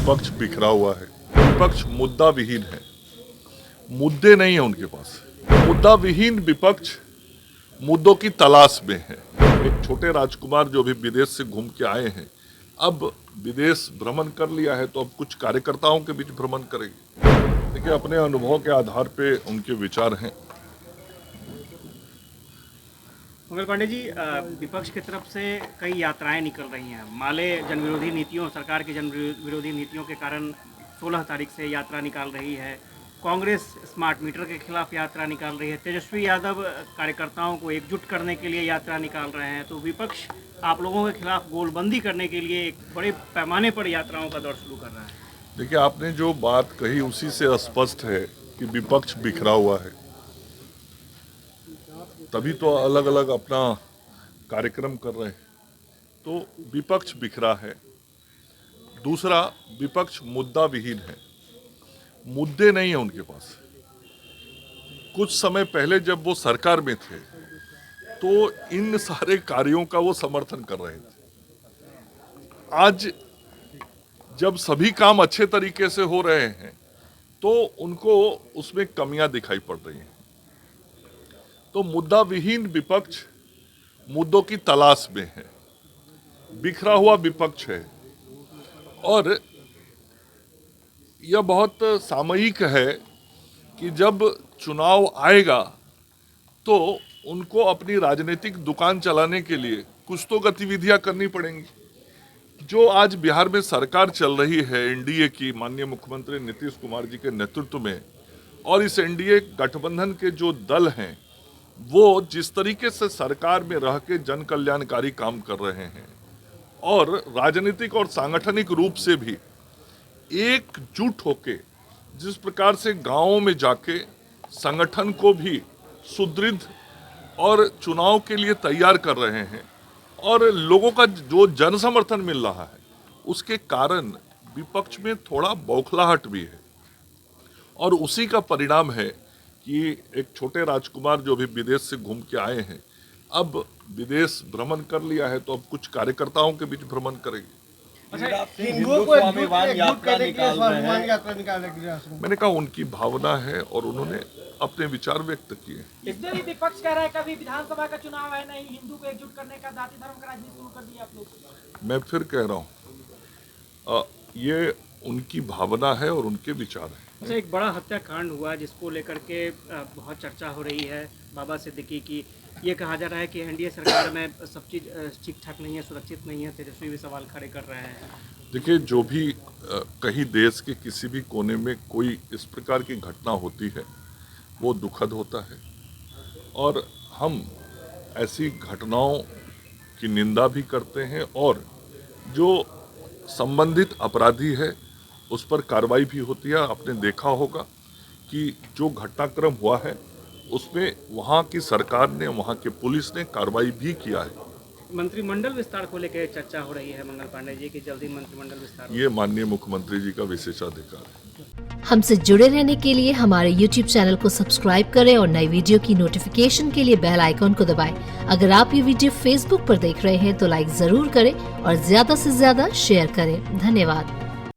विपक्ष बिखरा हुआ है। विपक्ष मुद्दा विहीन है, मुद्दे नहीं है उनके पास। मुद्दा विहीन विपक्ष मुद्दों की तलाश में है। एक छोटे राजकुमार जो भी विदेश से घूम के आए हैं, अब विदेश भ्रमण कर लिया है तो अब कुछ कार्यकर्ताओं के बीच भ्रमण करेंगे। देखिए, अपने अनुभव के आधार पे उनके विचार हैं। मंगल पांडे जी, विपक्ष की तरफ से कई यात्राएं निकल रही हैं। माले जनविरोधी नीतियों, सरकार की जनविरोधी नीतियों के कारण 16 तारीख से यात्रा निकाल रही है। कांग्रेस स्मार्ट मीटर के खिलाफ यात्रा निकाल रही है। तेजस्वी यादव कार्यकर्ताओं को एकजुट करने के लिए यात्रा निकाल रहे हैं। तो विपक्ष आप लोगों के खिलाफ गोलबंदी करने के लिए एक बड़े पैमाने पर यात्राओं का दौर शुरू कर रहा है। देखिए, आपने जो बात कही उसी से स्पष्ट है कि विपक्ष बिखरा हुआ है। तभी तो अलग अलग अपना कार्यक्रम कर रहे हैं। तो विपक्ष बिखरा है। दूसरा, विपक्ष मुद्दा विहीन है, मुद्दे नहीं है उनके पास। कुछ समय पहले जब वो सरकार में थे तो इन सारे कार्यों का वो समर्थन कर रहे थे। आज जब सभी काम अच्छे तरीके से हो रहे हैं तो उनको उसमें कमियां दिखाई पड़ रही हैं। तो मुद्दा विहीन विपक्ष मुद्दों की तलाश में है, बिखरा हुआ विपक्ष है। और यह बहुत सामयिक है कि जब चुनाव आएगा तो उनको अपनी राजनीतिक दुकान चलाने के लिए कुछ तो गतिविधियां करनी पड़ेंगी। जो आज बिहार में सरकार चल रही है एनडीए की, माननीय मुख्यमंत्री नीतीश कुमार जी के नेतृत्व में, और इस एनडीए गठबंधन के जो दल हैं वो जिस तरीके से सरकार में रह के जन कल्याणकारी काम कर रहे हैं और राजनीतिक और सांगठनिक रूप से भी एकजुट होके जिस प्रकार से गांवों में जाके संगठन को भी सुदृढ़ और चुनाव के लिए तैयार कर रहे हैं और लोगों का जो जन समर्थन मिल रहा है, उसके कारण विपक्ष में थोड़ा बौखलाहट भी है। और उसी का परिणाम है कि एक छोटे राजकुमार जो भी विदेश से घूम के आए हैं, अब विदेश भ्रमण कर लिया है तो अब कुछ कार्यकर्ताओं के बीच भ्रमण करेंगे। मैंने कहा उनकी भावना है और उन्होंने अपने विचार व्यक्त किए। इसमें भी विपक्ष कह रहा है कभी विधानसभा का चुनाव है नहीं, हिंदू को एकजुट करने का, जाति धर्म का राजनीति शुरू कर दिया आप लोग। मैं फिर कह रहा हूँ, ये उनकी भावना है और उनके विचार है। अच्छा, एक बड़ा हत्याकांड हुआ जिसको लेकर के बहुत चर्चा हो रही है बाबा सिद्दीकी की। ये कहा जा रहा है कि एनडीए सरकार में सब चीज़ ठीक ठाक नहीं है, सुरक्षित नहीं है। तेजस्वी भी सवाल खड़े कर रहे हैं। देखिए, जो भी कहीं देश के किसी भी कोने में कोई इस प्रकार की घटना होती है वो दुखद होता है और हम ऐसी घटनाओं की निंदा भी करते हैं और जो संबंधित अपराधी है उस पर कार्रवाई भी होती है। आपने देखा होगा कि जो घटनाक्रम हुआ है उसमें वहाँ की सरकार ने, वहाँ के पुलिस ने कार्रवाई भी किया है। मंत्रिमंडल विस्तार को लेकर चर्चा हो रही है मंगल पांडे जी की जल्दी मंत्रिमंडल विस्तार। ये माननीय मुख्यमंत्री जी का विशेषाधिकार है। हमसे जुड़े रहने के लिए हमारे YouTube चैनल को सब्सक्राइब करें और नई वीडियो की नोटिफिकेशन के लिए बेल आइकॉन को दबाएं। अगर आप ये वीडियो Facebook पर देख रहे हैं तो लाइक जरूर करें और ज्यादा से ज्यादा शेयर करें। धन्यवाद।